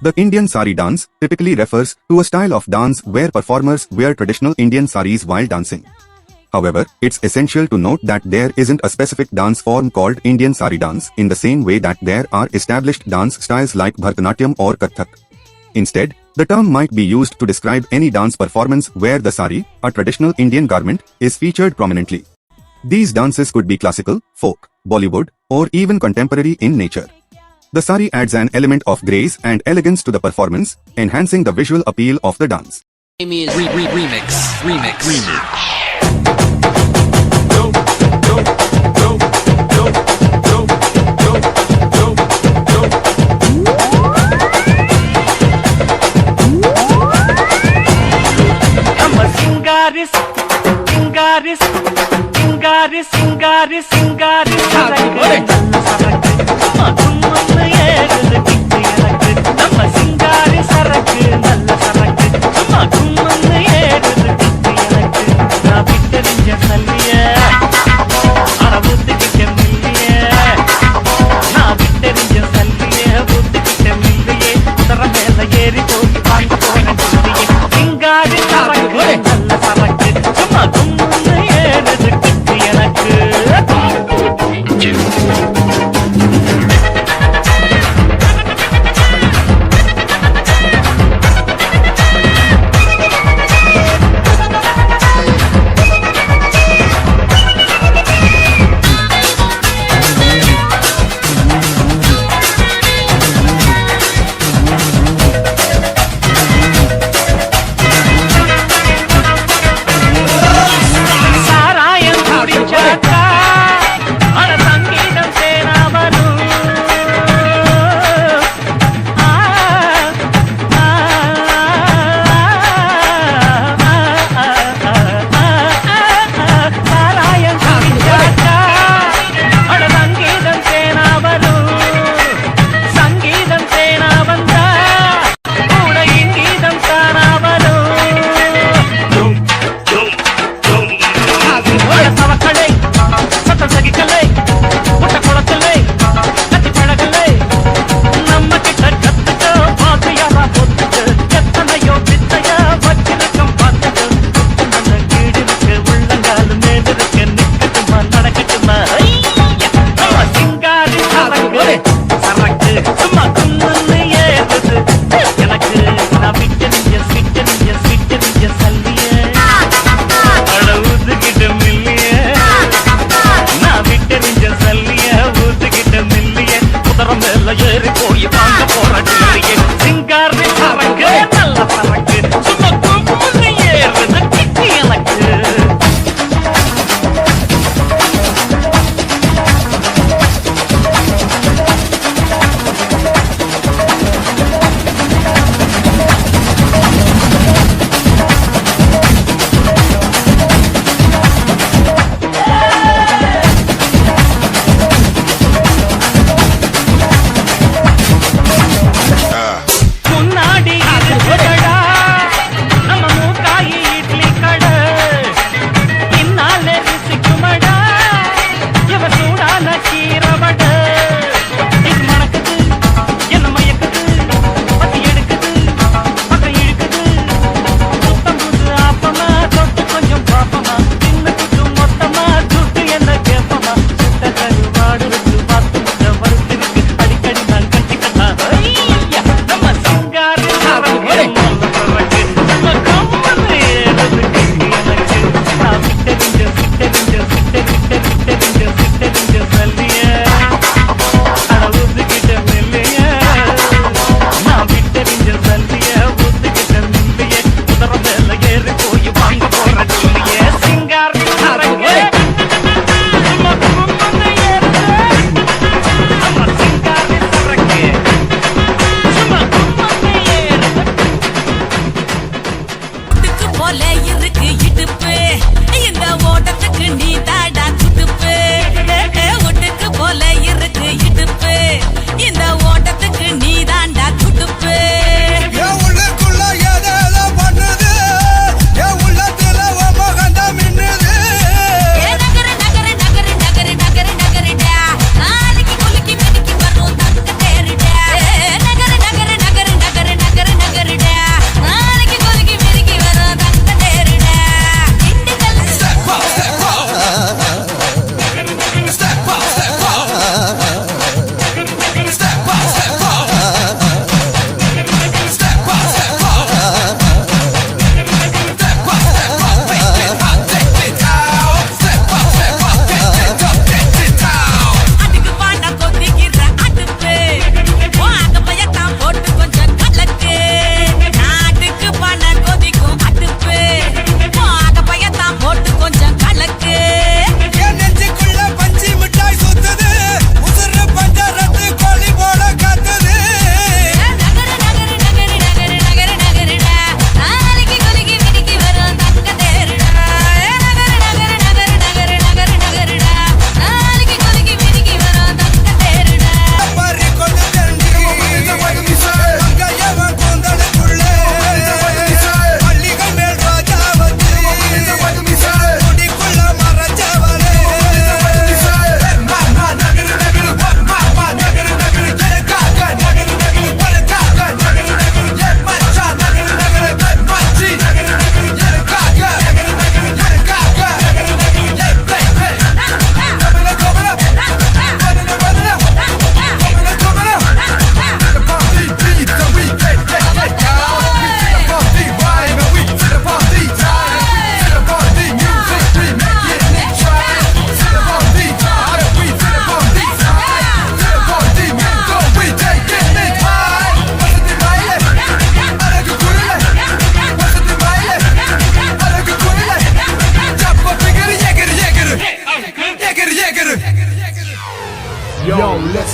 The Indian sari dance typically refers to a style of dance where performers wear traditional Indian saris while dancing. However, it's essential to note that there isn't a specific dance form called Indian sari dance in the same way that there are established dance styles like Bharatanatyam or Kathak. Instead, the term might be used to describe any dance performance where the sari, a traditional Indian garment, is featured prominently. These dances could be classical, folk, Bollywood, or even contemporary in nature. The sari adds an element of grace and elegance to the performance, enhancing the visual appeal of the dance. Remix. சிங்காரி சரக்கு மதுமன்னு ஏறுது கிட்டு எனக்கு நம்ம சிங்காரி சரக்கு நல்ல சரக்கு மதுமன்னு ஏறுது கிட்டு எனக்கு நான் விட்டறிஞ்ச தள்ளிய அட ஊத்துக்கிட்ட மில்லிய நான் விட்டறிஞ்ச தள்ளிய ஊத்துக்கிட்ட மில்லியே உதர மேல ஏறி போய் வாங்க போன சொல்லியே சிங்காரி சரக்கு நல்ல சரக்கு மதுமன்னு ஏறுது கிட்டு எனக்கு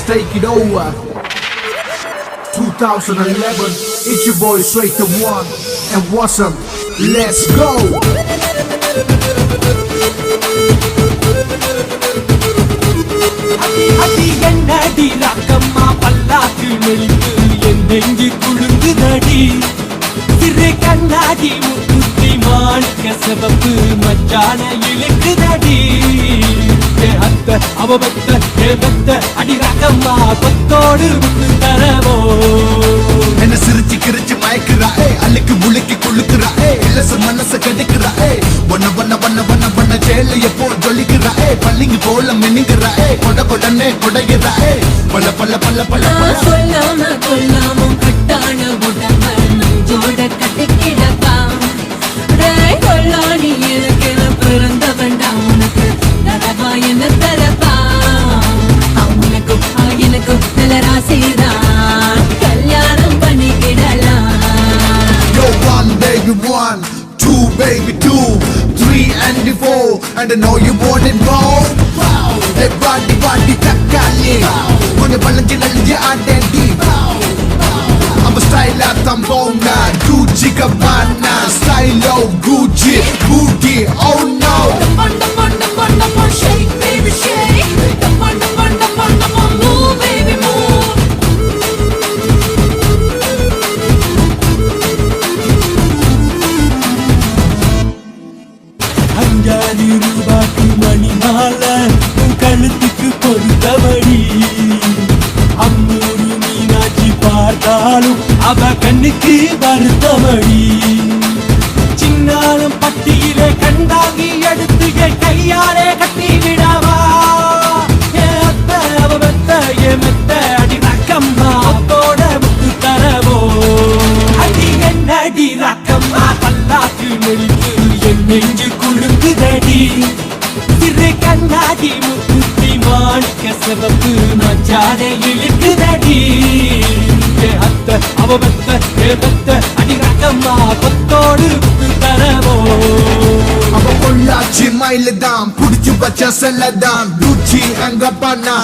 take it over. 2011, it's your boy Straight the One and Wasm. Let's go. அடி என்னடி ராக்கம்மா பல்லாக்கு நெளிந்து என் நெஞ்சு குழுங்குதடி சிறு கண்ணாடி முக்குத்தி மாணிக்க சிவப்பு மச்சான இழுக்குதடி அத்த அவபத்த ஏபத்த அடி ராக்கம்மா கொத்தோடு விட்டு தரவோ என்ன சிரிச்சு கிரிச்சு மயக்குறா அள்ளிக்கு முழுக்கி குளுக்குறா இலச மனச கெடுக்குறா ஒன்ன ஒன்ன ஒன்ன ஒன்ன ஒன்ன ஜெயில எப்போ ஜொலிக்குறா பள்ளிங்க போல மின்னுக்குறா கொட கொடனே கொடைகிறா பல்ல பல்ல பல்ல பல்ல சொல்லாம கொல்லாம கட்டான உடம்ப நெஞ்சோட கட்டிக்கிடப்பா கொல்லாணி எனக்கு பிறந்த வேண்டாம் உனக்கு தரவா என்ன தரப்பா அவனுக்கும் எனக்கும் நல்ல ராசிதான் கல்யாணம் பண்ணிக்கிடலாம். Yo, one baby one, two baby two, three and the four, and I know you want it more. Hey, body takali, kone balanji nalji adendi. I'm a style at Tambona, Gucci Gabbana, style of Gucci, booty, oh no. Shake baby shake, move baby move. அஞ்சாறு ரூபாய்க்கு மணி மாலை உன் கழுத்துக்கு பொறுத்தபடி அம்மூரு மீனாட்சி பார்த்தாலும் அவ கண்ணுக்கு வருத்தபடி சின்னாலும் பட்டியிலே கண்டாங்கி எடுத்து என் கையாலே கட்டி விடவா ஏத்த அவ மெத்த ஏ மெத்த அடி ரக்கம்மா அத்தோட முத்து தரவோ அடி என்னடி ரக்கம்மா பல்லாக்கு நெளித்து என் நெஞ்சு குழுங்குதடி சிறு கண்ணாடி முக்குத்தி மாணிக்க சிவப்பு மச்சானே இழுக்குதடி அத்த அவபத்த ஏபத்த அடி ரக்கம்மா கொத்தோடு விட்டு தரவோ அவ பொள்ளாச்சி மயில தான் புடிச்சு வச்ச செல்லதான் Gucci and Gabbana.